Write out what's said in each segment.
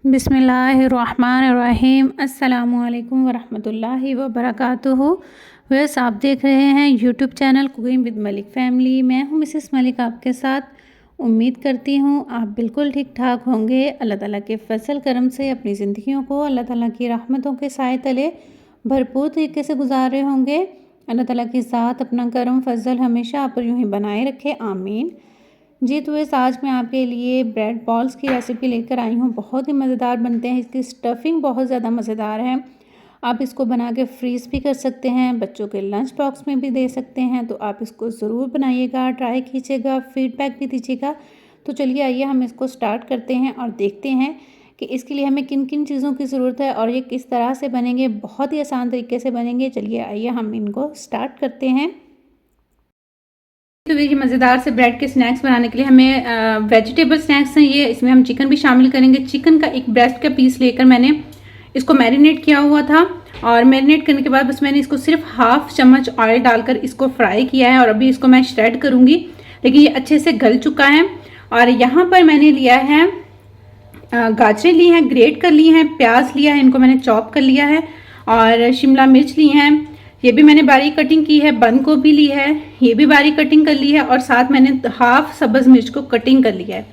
बिस्मिल्लाहिर्रहमानिर्रहीम। अस्सलामुअलैकुम वरहमतुल्लाहि वबरकातुहू। वैसे आप देख रहे हैं YouTube channel cooking with Malik family. मैं हूं मिसेस मलिक आपके साथ। उम्मीद करती हूं आप बिल्कुल ठीक ठाक होंगे। अल्लाह ताला के फजल करम से अपनी ज़िंदगियों को अल्लाह ताला की रहमतों के साए तले भरपूर तरीके से गुजार रहे होंगे। अल्लाह ताला की ज़ात अपना करम फजल हमेशा आप पर यूँ ही बनाए रखे, आमीन। जी तो इस आज मैं आपके लिए ब्रेड बॉल्स की रेसिपी लेकर आई हूँ। बहुत ही मज़ेदार बनते हैं। इसकी स्टफिंग बहुत ज़्यादा मज़ेदार है। आप इसको बना के फ्रीज़ भी कर सकते हैं, बच्चों के लंच बॉक्स में भी दे सकते हैं। तो आप इसको ज़रूर बनाइएगा, ट्राई कीजिएगा, फीडबैक भी दीजिएगा। तो चलिए आइए हम इसको स्टार्ट करते हैं और देखते हैं कि इसके लिए हमें किन किन चीज़ों की ज़रूरत है और ये किस तरह से बनेंगे। बहुत ही आसान तरीके से बनेंगे। चलिए आइए हम इनको स्टार्ट करते हैं। तो देखिए मज़ेदार से ब्रेड के स्नैक्स बनाने के लिए हमें वेजिटेबल स्नैक्स हैं ये। इसमें हम चिकन भी शामिल करेंगे। चिकन का एक ब्रेस्ट का पीस लेकर मैंने इसको मैरिनेट किया हुआ था और मैरिनेट करने के बाद बस मैंने इसको सिर्फ हाफ चम्मच ऑयल डालकर इसको फ्राई किया है और अभी इसको मैं श्रेड करूँगी। लेकिन ये अच्छे से गल चुका है। और यहाँ पर मैंने लिया है गाजरें ली हैं, ग्रेट कर ली हैं, प्याज लिया है, इनको मैंने चॉप कर लिया है, और शिमला मिर्च ली हैं, ये भी मैंने बारीक कटिंग की है। बंद गोभी ली है, ये भी बारीक कटिंग कर ली है, और साथ मैंने हाफ सब्ज़ मिर्च को कटिंग कर लिया है।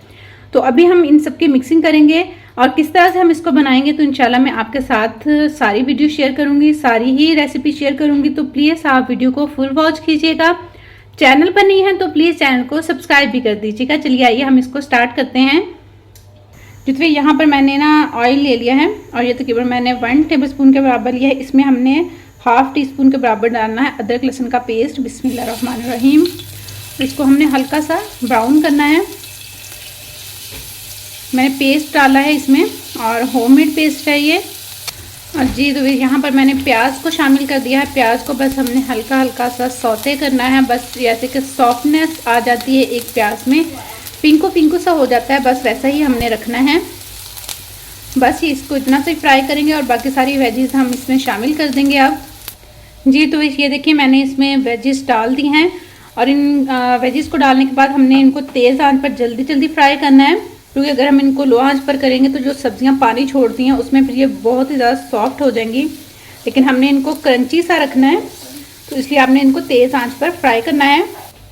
तो अभी हम इन सब की मिक्सिंग करेंगे और किस तरह से हम इसको बनाएंगे तो इंशाल्लाह मैं आपके साथ सारी वीडियो शेयर करूंगी, सारी ही रेसिपी शेयर करूंगी। तो प्लीज़ आप वीडियो को फुल वॉच कीजिएगा। चैनल पर नहीं है तो प्लीज़ चैनल को सब्सक्राइब भी कर दीजिएगा। चलिए आइए हम इसको स्टार्ट करते हैं। जितने यहाँ पर मैंने ना ऑयल ले लिया है और ये तकरीबन मैंने 1 टेबलस्पून के बराबर लिया है। इसमें हमने हाफ टी स्पून के बराबर डालना है अदरक लहसुन का पेस्ट। बिस्मिल्लाहिर्रहमानिर्रहीम। इसको हमने हल्का सा ब्राउन करना है। मैंने पेस्ट डाला है इसमें और होममेड पेस्ट है ये। और जी तो यहाँ पर मैंने प्याज को शामिल कर दिया है। प्याज को बस हमने हल्का हल्का सा सौते करना है, बस जैसे कि सॉफ्टनेस आ जाती है एक प्याज में, पिंकू सा हो जाता है, बस वैसा ही हमने रखना है। बस ये इसको इतना से फ्राई करेंगे और बाकी सारी वेजीज हम इसमें शामिल कर देंगे अब। जी तो ये देखिए मैंने इसमें वेजिस डाल दी हैं और इन वेजिस को डालने के बाद हमने इनको तेज़ आंच पर जल्दी फ्राई करना है, क्योंकि अगर हम इनको लो आंच पर करेंगे तो जो सब्जियां पानी छोड़ती हैं उसमें फिर ये बहुत ही ज़्यादा सॉफ्ट हो जाएंगी। लेकिन हमने इनको क्रंची सा रखना है, तो इसलिए आपने इनको तेज़ आंच पर फ्राई करना है।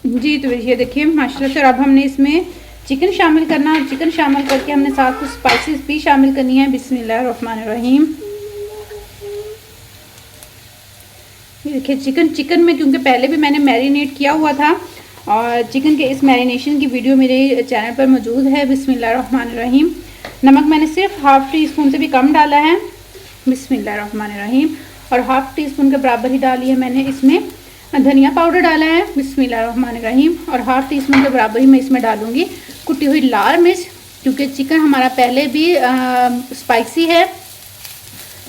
जी तो ये देखिए माशाल्लाह से। और अब हमने इसमें चिकन शामिल करना है। चिकन शामिल करके हमने साथ कुछ स्पाइसेस भी शामिल करनी है। बिस्मिल्लाहिर्रहमानिर्रहीम। देखिए चिकन में क्योंकि पहले भी मैंने मैरिनेट किया हुआ था और चिकन के इस मैरिनेशन की वीडियो मेरे चैनल पर मौजूद है। बिस्मिल्लाहिर्रहमानिर्रहीम। नमक मैंने सिर्फ हाफ टी स्पून से भी कम डाला है। बिस्मिल्लाहिर्रहमानिर्रहीम। और हाफ टी स्पून के बराबर ही डाली है मैंने इसमें धनिया पाउडर डाला है। बिस्मिल्लाहिर्रहमानिर्रहीम। और हाफ टी स्पून के बराबर ही मैं इसमें डालूँगी कुटी हुई लाल मिर्च, क्योंकि चिकन हमारा पहले भी स्पाइसी है।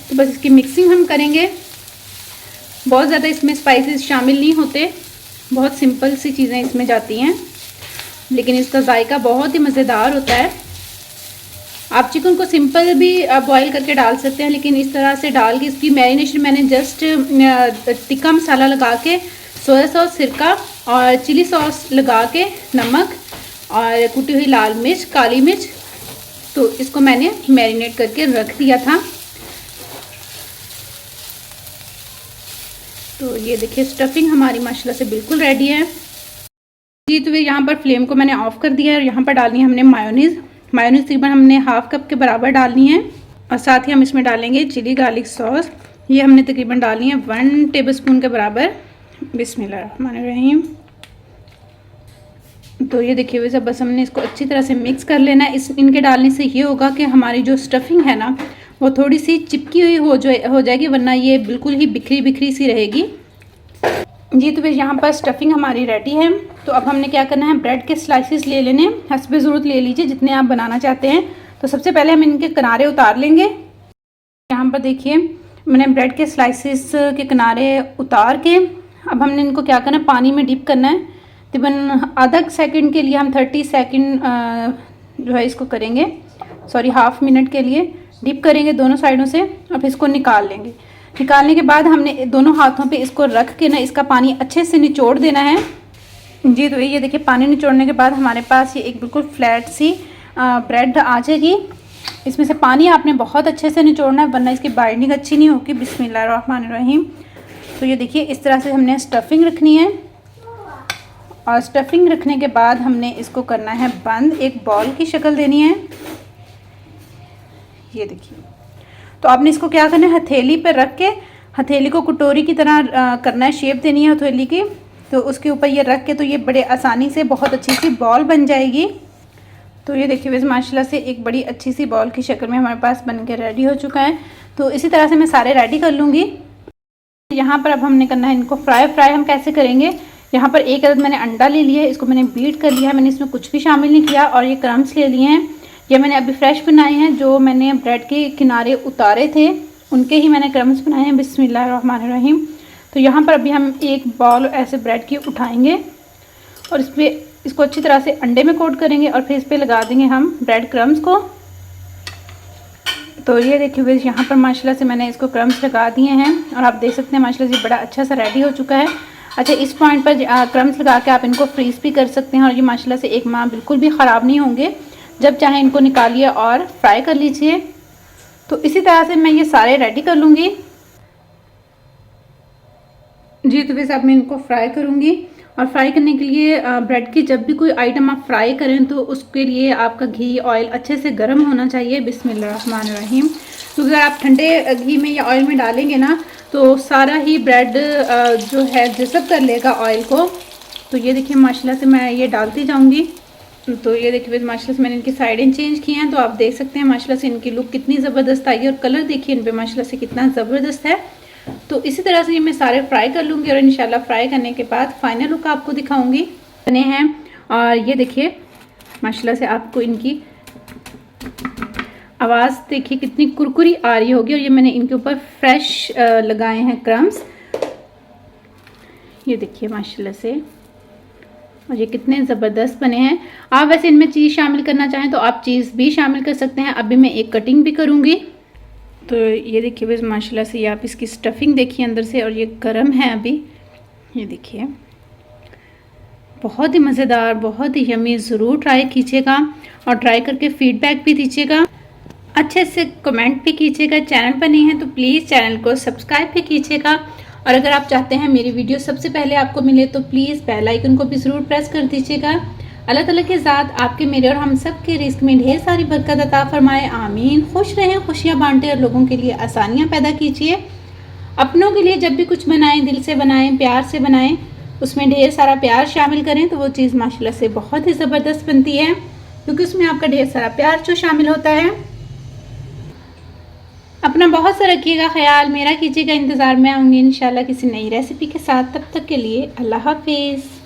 तो बस इसकी मिक्सिंग हम करेंगे। बहुत ज़्यादा इसमें स्पाइसेस शामिल नहीं होते, बहुत सिंपल सी चीज़ें इसमें जाती हैं, लेकिन इसका जायका बहुत ही मज़ेदार होता है। आप चिकन को सिंपल भी बॉईल करके डाल सकते हैं, लेकिन इस तरह से डाल के इसकी मैरिनेशन मैंने जस्ट टिक्का मसाला लगा के, सोया सॉस, सिरका और चिली सॉस लगा के, नमक और कुटी हुई लाल मिर्च, काली मिर्च, तो इसको मैंने मैरिनेट करके रख दिया था। तो ये देखिए स्टफिंग हमारी माशाल्लाह से बिल्कुल रेडी है। जी तो यहाँ पर फ्लेम को मैंने ऑफ कर दिया है और यहाँ पर डालनी है हमने मायोनीज़ तकरीबन हमने हाफ कप के बराबर डालनी है। और साथ ही हम इसमें डालेंगे चिली गार्लिक सॉस। ये हमने तकरीबन डालनी है 1 टेबलस्पून के बराबर। बिस्मिल्लाहिर्रहमानिर्रहीम। तो ये देखिए वैसे बस हमने इसको अच्छी तरह से मिक्स कर लेना है। इनके डालने से ये होगा कि हमारी जो स्टफिंग है ना वो थोड़ी सी चिपकी हुई हो जाएगी, वरना ये बिल्कुल ही बिखरी सी रहेगी। जी तो फिर यहाँ पर स्टफिंग हमारी रेडी है। तो अब हमने क्या करना है, ब्रेड के स्लाइसेस ले लेने हैं। हस्ब ज़रूरत ले लीजिए जितने आप बनाना चाहते हैं। तो सबसे पहले हम इनके किनारे उतार लेंगे। यहाँ पर देखिए मैंने ब्रेड के स्लाइसेस के किनारे उतार के अब हमने इनको क्या करना है, पानी में डिप करना है। तकरीबन आधा सेकंड के लिए हम 30 सेकंड जो है इसको करेंगे, सॉरी हाफ मिनट के लिए डिप करेंगे दोनों साइडों से। अब इसको निकाल लेंगे। निकालने के बाद हमने दोनों हाथों पे इसको रख के ना इसका पानी अच्छे से निचोड़ देना है। जी तो ये देखिए पानी निचोड़ने के बाद हमारे पास ये एक बिल्कुल फ्लैट सी ब्रेड आ जाएगी। इसमें से पानी आपने बहुत अच्छे से निचोड़ना है, वरना इसकी बाइंडिंग अच्छी नहीं होगी। बिस्मिल्लाहिर्रहमानिर्रहीम। तो ये देखिए इस तरह से हमने स्टफिंग रखनी है, और स्टफिंग रखने के बाद हमने इसको करना है बंद, एक बॉल की शक्ल देनी है। ये देखिए, तो आपने इसको क्या करना है, हथेली पर रख के, हथेली को कटोरी की तरह करना है, शेप देनी है हथेली की। तो उसके ऊपर ये रख के, तो ये बड़े आसानी से बहुत अच्छी सी बॉल बन जाएगी। तो ये देखिए वैसे माशाल्लाह से एक बड़ी अच्छी सी बॉल की शक्ल में हमारे पास बन के रेडी हो चुका है। तो इसी तरह से मैं सारे रेडी कर लूँगी। यहाँ पर अब हमने करना है इनको फ्राई हम कैसे करेंगे। यहाँ पर एक अदद मैंने अंडा ले लिया है, इसको मैंने बीट कर लिया है, मैंने इसमें कुछ भी शामिल नहीं किया। और ये क्रम्स ले लिए हैं, ये मैंने अभी फ्रेश बनाए हैं, जो मैंने ब्रेड के किनारे उतारे थे उनके ही मैंने क्रम्स बनाए हैं। बिस्मिल्लाहिर्रहमानिर्रहीम। तो यहाँ पर अभी हम एक बॉल ऐसे ब्रेड की उठाएंगे और इस पर इसको अच्छी तरह से अंडे में कोट करेंगे और फिर इस पर लगा देंगे हम ब्रेड क्रम्स को। तो ये देखिए वैसे यहाँ पर माशाल्लाह से मैंने इसको क्रम्स लगा दिए हैं, और आप देख सकते हैं माशाल्लाह से बड़ा अच्छा सा रेडी हो चुका है। अच्छा, इस पॉइंट पर क्रम्स लगा के आप इनको फ्रीज़ भी कर सकते हैं, और ये माशाल्लाह से एक माह बिल्कुल भी ख़राब नहीं होंगे। जब चाहे इनको निकालिए और फ्राई कर लीजिए। तो इसी तरह से मैं ये सारे रेडी कर लूँगी जी। तो वैसे अब मैं इनको फ्राई करूँगी, और फ्राई करने के लिए ब्रेड की जब भी कोई आइटम आप फ्राई करें तो उसके लिए आपका घी ऑयल अच्छे से गर्म होना चाहिए। बिस्मिल्लाहिर्रहमानिर्रहीम। तो अगर आप ठंडे घी में या ऑयल में डालेंगे ना तो सारा ही ब्रेड जो है जज़ब कर लेगा ऑयल को। तो ये देखिए माशाल्लाह से मैं ये डालती जाऊँगी। तो ये देखिए माशाल्लाह से मैंने इनकी साइडें चेंज की हैं, तो आप देख सकते हैं माशाल्लाह से इनकी लुक कितनी ज़बरदस्त आई है, और कलर देखिए इन पे माशाल्लाह से कितना ज़बरदस्त है। तो इसी तरह से ये मैं सारे फ्राई कर लूँगी, और इंशाल्लाह फ्राई करने के बाद फाइनल लुक आपको दिखाऊंगी बने हैं। और ये देखिए माशाल्लाह से आपको इनकी आवाज़ देखिए कितनी कुरकुरी आ रही होगी, और ये मैंने इनके ऊपर फ्रेश लगाए हैं क्रम्स। ये देखिए माशाल्लाह से, और ये कितने ज़बरदस्त बने हैं। आप वैसे इनमें चीज़ शामिल करना चाहें तो आप चीज़ भी शामिल कर सकते हैं। अभी मैं एक कटिंग भी करूँगी। तो ये देखिए बस माशाल्लाह से, ये आप इसकी स्टफिंग देखिए अंदर से, और ये गर्म है अभी। ये देखिए बहुत ही मज़ेदार, बहुत ही यमी। ज़रूर ट्राई कीजिएगा, और ट्राई करके फ़ीडबैक भी दीजिएगा, अच्छे से कमेंट भी कीजिएगा। चैनल पर नहीं है तो प्लीज़ चैनल को सब्सक्राइब भी कीजिएगा, और अगर आप चाहते हैं मेरी वीडियो सबसे पहले आपको मिले तो प्लीज़ बेल आइकन को भी ज़रूर प्रेस कर दीजिएगा। अल्लाह ताला के ज़ात आपके, मेरे और हम सब के रिस्क में ढेर सारी बरकत अता फरमाए, आमीन। खुश रहें, खुशियाँ बांटें, और लोगों के लिए आसानियाँ पैदा कीजिए। अपनों के लिए जब भी कुछ बनाएं दिल से बनाएं, प्यार से बनाएं, उसमें ढेर सारा प्यार शामिल करें, तो वो चीज़ माशाल्लाह से बहुत ही ज़बरदस्त बनती है, क्योंकि उसमें आपका ढेर सारा प्यार जो शामिल होता है। अपना बहुत सा रखिएगा ख्याल, मेरा कीजिएगा इंतज़ार में आऊँगी इंशाल्लाह किसी नई रेसिपी के साथ। तब तक के लिए अल्लाह हाफिज़।